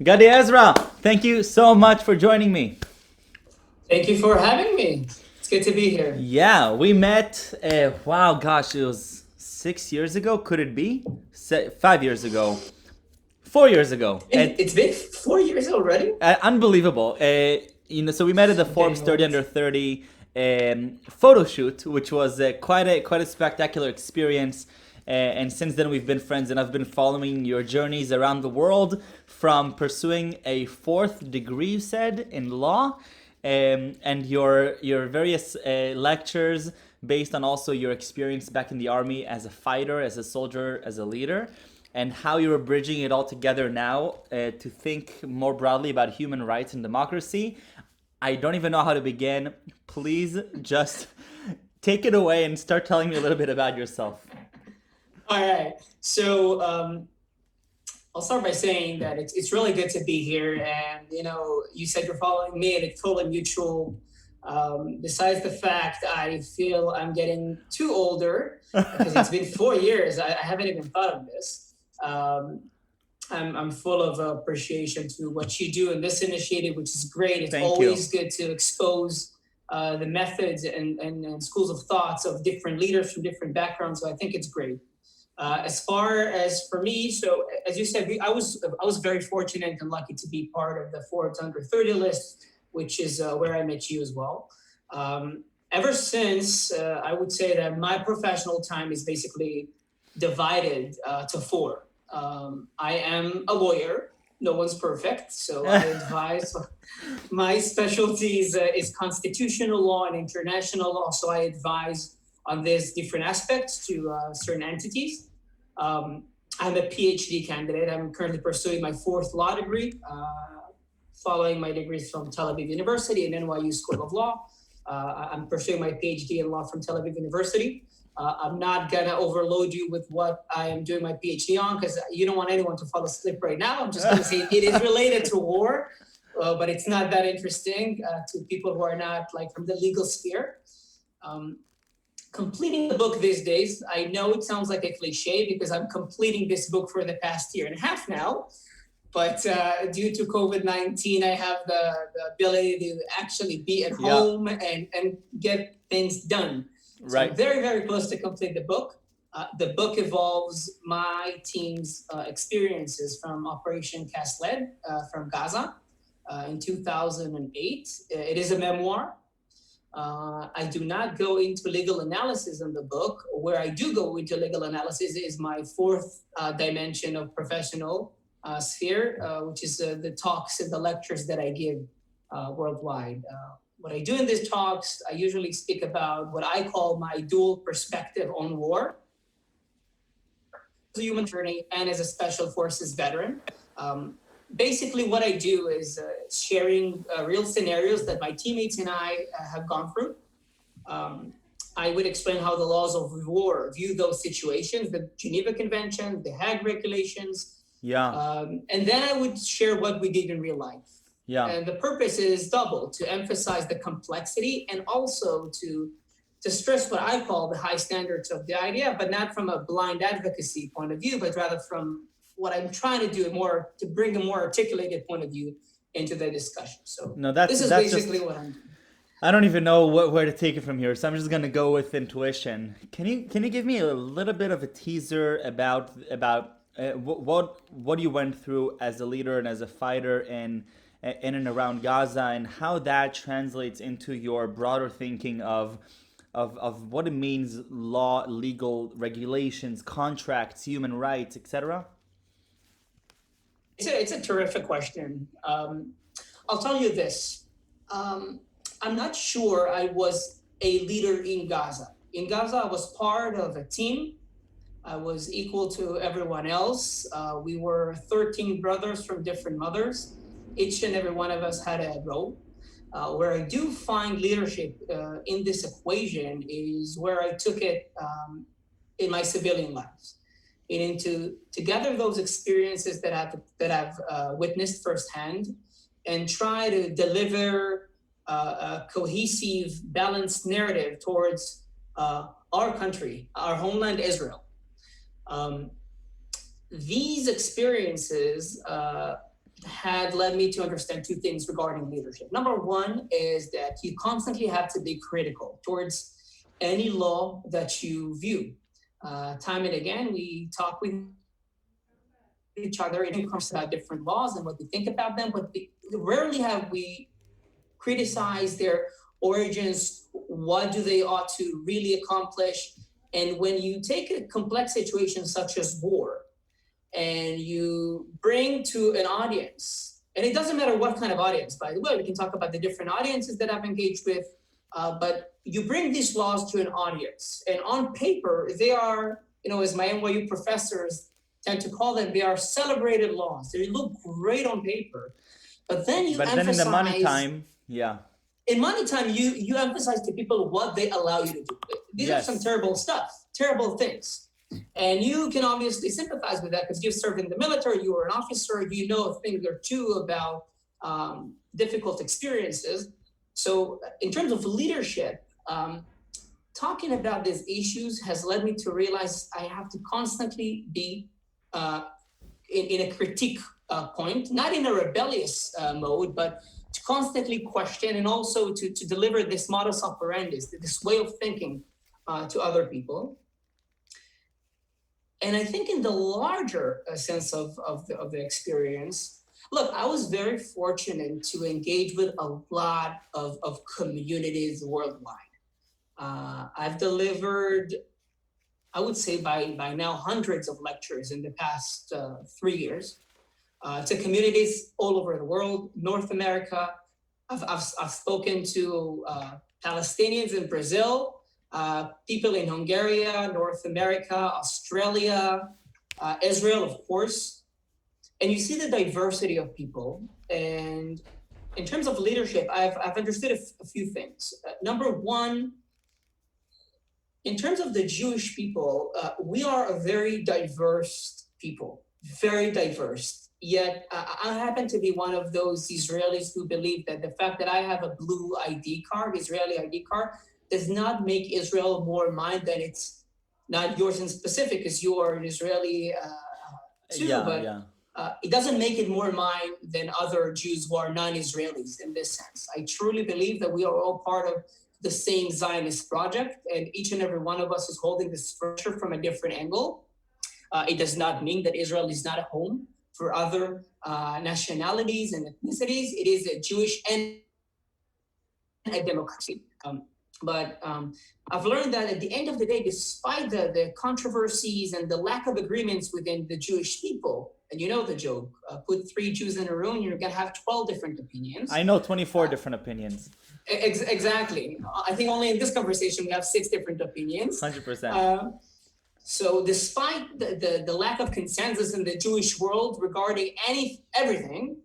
Gadi, Ezra, thank you so much for joining me. Thank you for having me. It's good to be here. Yeah, we met, wow, gosh, it was 6 years ago, could it be? 5 years ago, 4 years ago. It's been 4 years already? Unbelievable. So we met at the I'm Forbes getting 30 old. under 30 photo shoot, which was quite a spectacular experience. And since then, we've been friends, and I've been following your journeys around the world, from pursuing a fourth degree, you said, in law, and your various lectures based on also your experience back in the army as a fighter, as a soldier, as a leader, and how you're bridging it all together now to think more broadly about human rights and democracy. I don't even know how to begin. Please just take it away and start telling me a little bit about yourself. All right. So I'll start by saying that it's really good to be here. And, you said you're following me, and it's totally mutual. Besides the fact I feel I'm getting too older because it's been 4 years. I haven't even thought of this. I'm full of appreciation to what you do in this initiative, which is great. It's Thank you. always good to expose the methods and schools of thoughts of different leaders from different backgrounds. So I think it's great. As far as for me, so as you said, I was very fortunate and lucky to be part of the Forbes Under 30 list, which is where I met you as well. Ever since, I would say that my professional time is basically divided to four. I am a lawyer. No one's perfect, so I advise. My specialty is constitutional law and international law, so I advise on these different aspects to certain entities. I'm a PhD candidate. I'm currently pursuing my fourth law degree, following my degrees from Tel Aviv University and NYU School of Law. I'm pursuing my PhD in law from Tel Aviv University. I'm not gonna overload you with what I am doing my PhD on, because you don't want anyone to fall asleep right now. I'm just gonna say it is related to war, but it's not that interesting to people who are not from the legal sphere. Completing the book these days, I know it sounds like a cliche because I'm completing this book for the past year and a half now, but due to COVID-19, I have the ability to actually be at home and get things done. So I'm very, very close to complete the book. The book involves my team's experiences from Operation Cast Lead from Gaza in 2008. It is a memoir. I do not go into legal analysis in the book. Where I do go into legal analysis is my fourth dimension of professional sphere, which is the talks and the lectures that I give worldwide. What I do in these talks, I usually speak about what I call my dual perspective on war, as a human journey and as a special forces veteran. Basically, what I do is sharing real scenarios that my teammates and I have gone through. I would explain how the laws of war view those situations, the Geneva Convention, the Hague regulations. And then I would share what we did in real life. And the purpose is double, to emphasize the complexity and also to stress what I call the high standards of the idea, but not from a blind advocacy point of view, but rather from what I'm trying to do more to bring a more articulated point of view into the discussion. So this is basically what I'm doing. I don't even know where to take it from here, so I'm just gonna go with intuition. Can you give me a little bit of a teaser about what you went through as a leader and as a fighter in and around Gaza, and how that translates into your broader thinking of what it means: law, legal regulations, contracts, human rights, etc.? It's a terrific question. I'll tell you this. I'm not sure I was a leader in Gaza. In Gaza, I was part of a team. I was equal to everyone else. We were 13 brothers from different mothers. Each and every one of us had a role. Where I do find leadership in this equation is where I took it in my civilian lives. meaning to gather those experiences that I've witnessed firsthand, and try to deliver a cohesive, balanced narrative towards our country, our homeland, Israel. Um, these experiences had led me to understand two things regarding leadership. Number one is that you constantly have to be critical towards any law that you view. Time and again, we talk with each other in comes about different laws and what we think about them, but rarely have we criticized their origins. What do they ought to really accomplish? And when you take a complex situation such as war, and you bring to an audience, and it doesn't matter what kind of audience, by the way, we can talk about the different audiences that I've engaged with, but you bring these laws to an audience, and on paper, they are, as my NYU professors tend to call them, they are celebrated laws. They look great on paper, but then you But emphasize. then in the money time, yeah. In money time, you emphasize to people what they allow you to do. These are some terrible stuff, terrible things. And you can obviously sympathize with that because you've served in the military, you were an officer, you know a thing or two about difficult experiences. So in terms of leadership, talking about these issues has led me to realize I have to constantly be in a critique point, not in a rebellious mode, but to constantly question and also to deliver this modus operandi, this way of thinking to other people. And I think in the larger sense of the experience, look, I was very fortunate to engage with a lot of communities worldwide. I've delivered, I would say by now, hundreds of lectures in the past 3 years to communities all over the world, North America. I've spoken to Palestinians in Brazil, people in Hungary, North America, Australia, Israel, of course. And you see the diversity of people. And in terms of leadership, I've understood a few things. Number one, in terms of the Jewish people, we are a very diverse people, very diverse. Yet I happen to be one of those Israelis who believe that the fact that I have a blue ID card, Israeli ID card, does not make Israel more mine than it's not yours in specific, because you are an Israeli too, it doesn't make it more mine than other Jews who are non-Israelis in this sense. I truly believe that we are all part of the same Zionist project, and each and every one of us is holding this structure from a different angle. It does not mean that Israel is not a home for other nationalities and ethnicities. It is a Jewish and a democracy. But I've learned that at the end of the day, despite the controversies and the lack of agreements within the Jewish people, and you know the joke, put 3 Jews in a room, you're going to have 12 different opinions. I know 24 different opinions. Exactly. I think only in this conversation we have 6 different opinions. 100%. So despite the lack of consensus in the Jewish world regarding everything,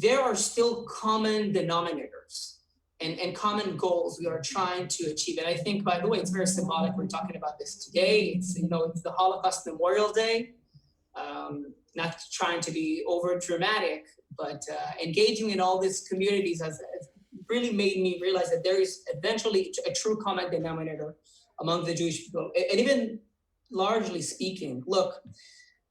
there are still common denominators and common goals we are trying to achieve. And I think, by the way, it's very symbolic. We're talking about this today. It's the Holocaust Memorial Day. Not trying to be over dramatic, but engaging in all these communities has really made me realize that there is eventually a true common denominator among the Jewish people. And even largely speaking, look,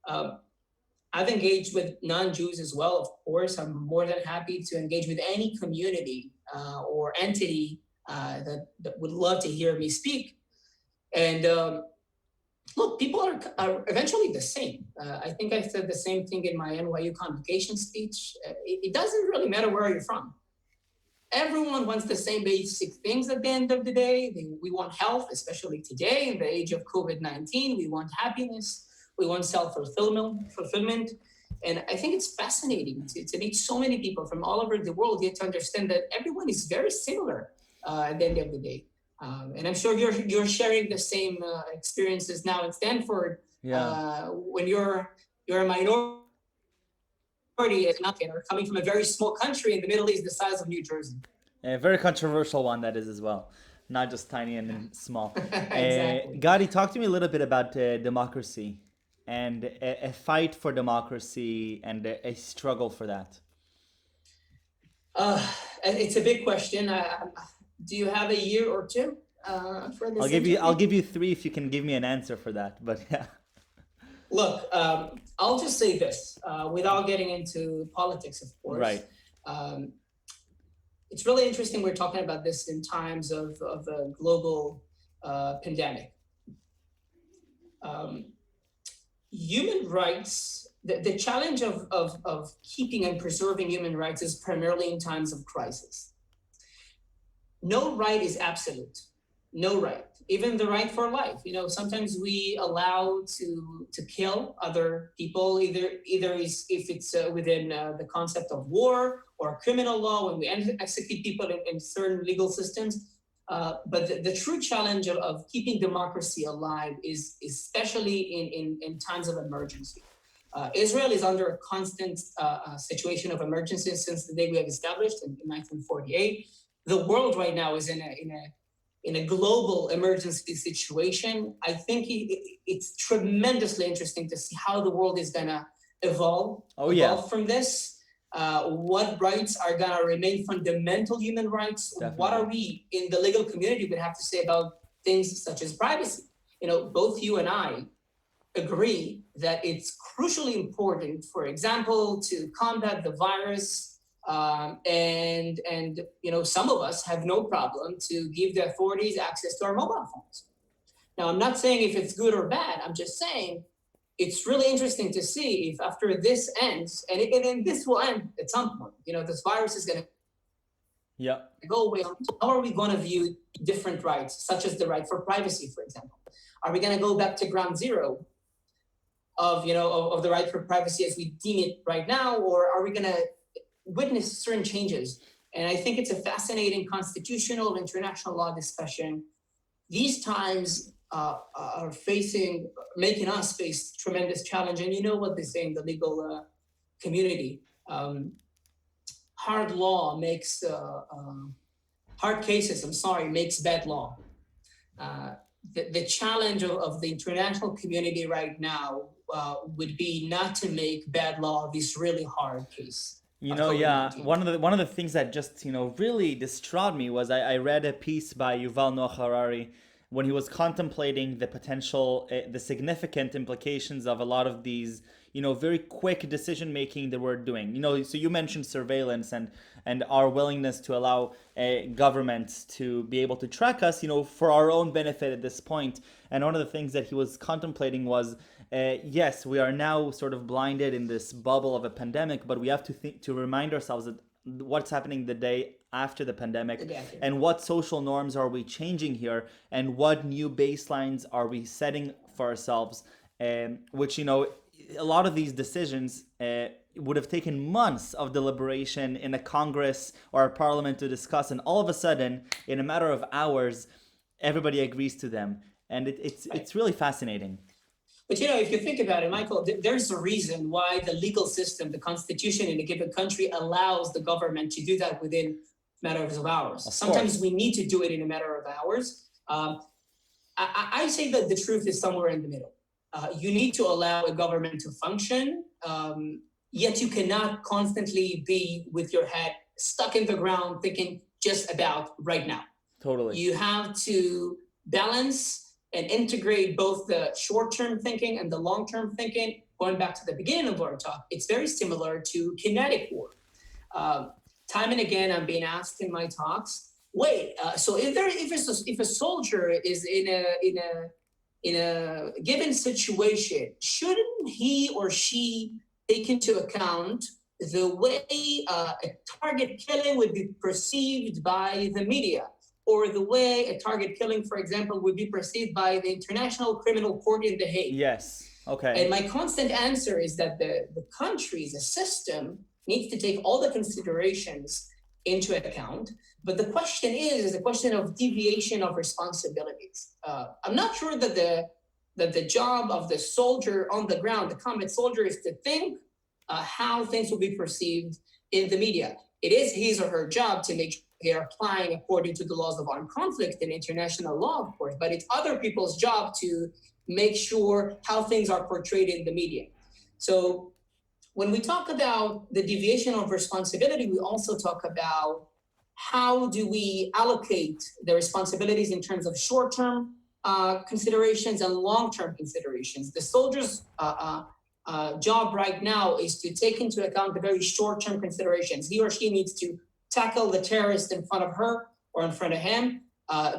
I've engaged with non-Jews as well, of course. I'm more than happy to engage with any community or entity that would love to hear me speak. And look, people are eventually the same. I think I said the same thing in my NYU convocation speech. It doesn't really matter where you're from. Everyone wants the same basic things at the end of the day. We want health, especially today in the age of COVID-19. We want happiness. We want self-fulfillment. And I think it's fascinating to meet so many people from all over the world, yet to understand that everyone is very similar at the end of the day. And I'm sure you're sharing the same experiences now in Stanford. When you're a minority or coming from a very small country in the Middle East the size of New Jersey. A very controversial one that is as well. not just tiny and small. Exactly. Gadi, talk to me a little bit about democracy and a fight for democracy and a struggle for that. Uh, it's a big question. Do you have a year or two for this I'll interview? give you three if you can give me an answer for that. But yeah, Look, I'll just say this without getting into politics, of course. right. Um, it's really interesting we're talking about this in times of a global pandemic. Um, Human rights, the challenge of keeping and preserving human rights is primarily in times of crisis. No right is absolute. No right, even the right for life. Sometimes we allow to kill other people, either is if it's within the concept of war or criminal law when we execute people in certain legal systems. But the true challenge of keeping democracy alive is especially in times of emergency. Israel is under a constant situation of emergency since the day we have established in 1948. The world right now is in a global emergency situation. I think it's tremendously interesting to see how the world is gonna evolve Oh yeah, from this. What rights are gonna remain fundamental human rights? What are definitely. we in the legal community would have to say about things such as privacy? Both you and I agree that it's crucially important, for example, to combat the virus. And some of us have no problem to give the authorities access to our mobile phones. Now, I'm not saying if it's good or bad. I'm just saying it's really interesting to see if after this ends, and this will end at some point. This virus is going to Yeah, go away. How are we going to view different rights, such as the right for privacy, for example? Are we going to go back to ground zero of the right for privacy as we deem it right now, or are we going to witness certain changes? And I think it's a fascinating constitutional and international law discussion. These times are making us face tremendous challenge. And you know what they say in the legal community. Hard law makes, hard cases, makes bad law. The challenge of the international community right now would be not to make bad law this really hard case of Yeah, COVID-19. one of the things that just really distraught me was I read a piece by Yuval Noah Harari when he was contemplating the potential, the significant implications of a lot of these, very quick decision making that we're doing. So you mentioned surveillance and our willingness to allow governments to be able to track us, for our own benefit at this point. And one of the things that he was contemplating was, yes, we are now sort of blinded in this bubble of a pandemic, but we have to remind ourselves that what's happening the day after the pandemic and what social norms are we changing here and what new baselines are we setting for ourselves, which a lot of these decisions would have taken months of deliberation in a Congress or a parliament to discuss, and all of a sudden in a matter of hours everybody agrees to them, and it's really fascinating. But if you think about it, Michael, there's a reason why the legal system, the constitution in a given country allows the government to do that within matters of hours. Sometimes we need to do it in a matter of hours. I say that the truth is somewhere in the middle. You need to allow a government to function, yet you cannot constantly be with your head stuck in the ground thinking just about right now. Totally. You have to balance and integrate both the short-term thinking and the long-term thinking. Going back to the beginning of our talk, it's very similar to kinetic war. Time and again, I'm being asked in my talks, wait, so if a soldier is in a given situation, shouldn't he or she take into account the way a target killing would be perceived by the media, or the way a target killing, for example, would be perceived by the International Criminal Court in The Hague? Yes. Okay. And my constant answer is that the country, the system, needs to take all the considerations into account. But the question is a question of deviation of responsibilities. I'm not sure that the job of the soldier on the ground, the combat soldier, is to think how things will be perceived in the media. It is his or her job to make they are applying according to the laws of armed conflict and international law, of course, but it's other people's job to make sure how things are portrayed in the media. So when we talk about the deviation of responsibility, we also talk about how do we allocate the responsibilities in terms of short-term considerations and long-term considerations. The soldier's job right now is to take into account the very short-term considerations. He or she needs to tackle the terrorist in front of her or in front of him.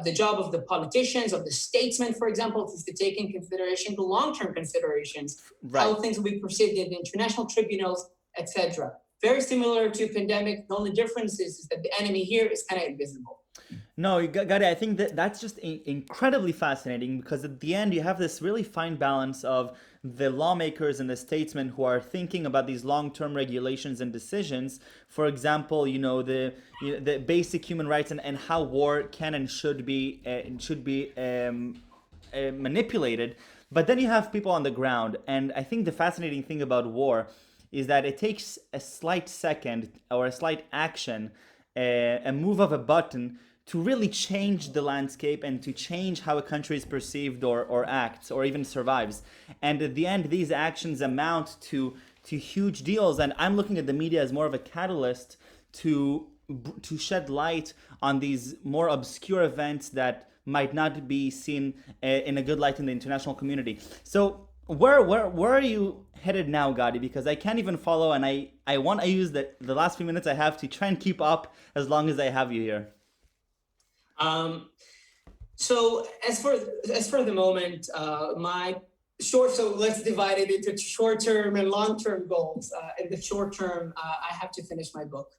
The job of the politicians, of the statesmen, for example, is to take in consideration the long-term considerations, how things will be perceived in international tribunals, etc. Very similar to pandemic. The only difference is that the enemy here is kind of invisible. No, Gadi, I think that's just incredibly fascinating, because at the end you have this really fine balance of the lawmakers and the statesmen who are thinking about these long-term regulations and decisions. For example, the basic human rights and how war can and should be manipulated. But then you have people on the ground, and I think the fascinating thing about war is that it takes a slight second or a slight action, a move of a button, to really change the landscape and to change how a country is perceived or acts or even survives. And at the end, these actions amount to huge deals. And I'm looking at the media as more of a catalyst to shed light on these more obscure events that might not be seen in a good light in the international community. So where are you headed now, Gadi? Because I can't even follow, and I want to use the last few minutes I have to try and keep up as long as I have you here. So as for the moment, so let's divide it into short-term and long-term goals. In the short term, I have to finish my book.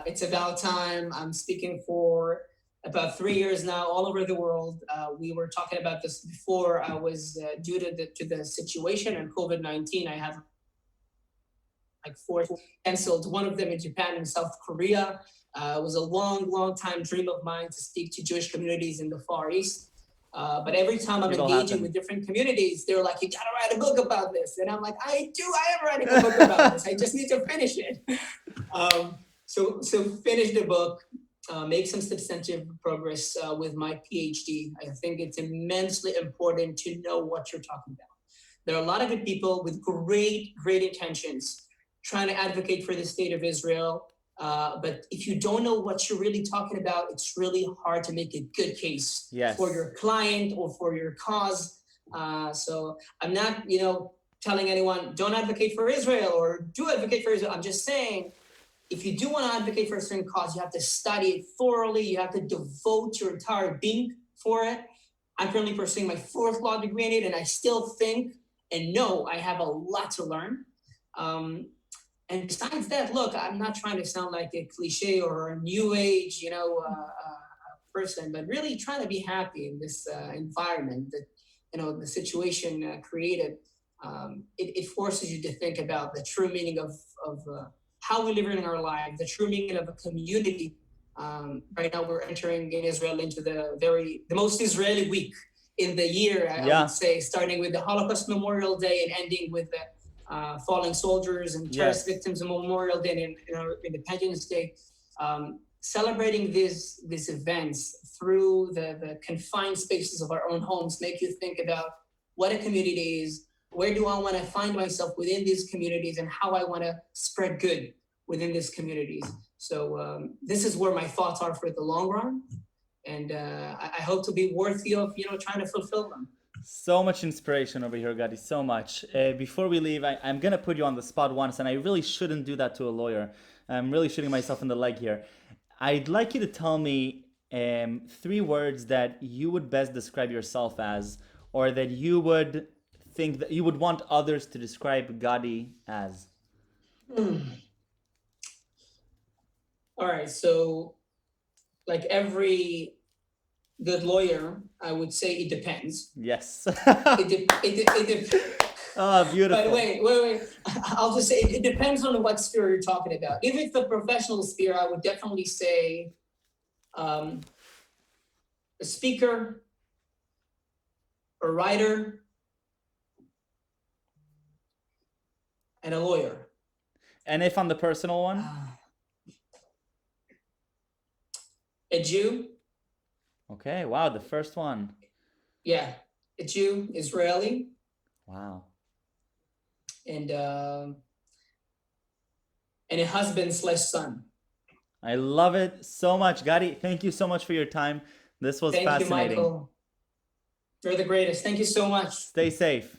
It's about time. I'm speaking for about 3 years now, all over the world. We were talking about this before. I was due to the situation and COVID-19. I have like 4 canceled. One of them in Japan and South Korea. It was a long time dream of mine to speak to Jewish communities in the Far East. But every time I'm engaging with different communities, they're like, you gotta write a book about this. And I'm like, I am writing a book about this. I just need to finish it. So finish the book, make some substantive progress with my PhD. I think it's immensely important to know what you're talking about. There are a lot of good people with great intentions trying to advocate for the state of Israel. But if you don't know what you're really talking about, it's really hard to make a good case for your client or for your cause. So I'm not, telling anyone don't advocate for Israel or do advocate for Israel. I'm just saying, if you do want to advocate for a certain cause, you have to study it thoroughly. You have to devote your entire being for it. I'm currently pursuing my 4th law degree in it, and I still think and know I have a lot to learn. And besides that, look, I'm not trying to sound like a cliche or a new age, person, but really trying to be happy in this environment that, the situation created. It forces you to think about the true meaning of how we live in our lives, the true meaning of a community. Right now, we're entering in Israel into the most Israeli week in the year, I would say, starting with the Holocaust Memorial Day and ending with the fallen soldiers and terrorist victims Memorial Day and Independence Day. Celebrating these events through the confined spaces of our own homes make you think about what a community is, where do I want to find myself within these communities, and how I want to spread good within these communities. So this is where my thoughts are for the long run, and I hope to be worthy of trying to fulfill them. So much inspiration over here, Gadi, so much. Before we leave, I'm going to put you on the spot once, and I really shouldn't do that to a lawyer. I'm really shooting myself in the leg here. I'd like you to tell me 3 words that you would best describe yourself as, or that you would think that you would want others to describe Gadi as. All right, so like every good lawyer, I would say it depends. Yes. Oh, beautiful. But wait. I'll just say it depends on what sphere you're talking about. If it's the professional sphere, I would definitely say a speaker, a writer, and a lawyer. And if on the personal one? a Jew. Okay, wow, the first one. Yeah, a Jew, Israeli, Wow. and and a husband/son. I love it so much. Gadi, thank you so much for your time. This was Thank you, fascinating. Michael. You're the greatest. Thank you so much. Stay safe.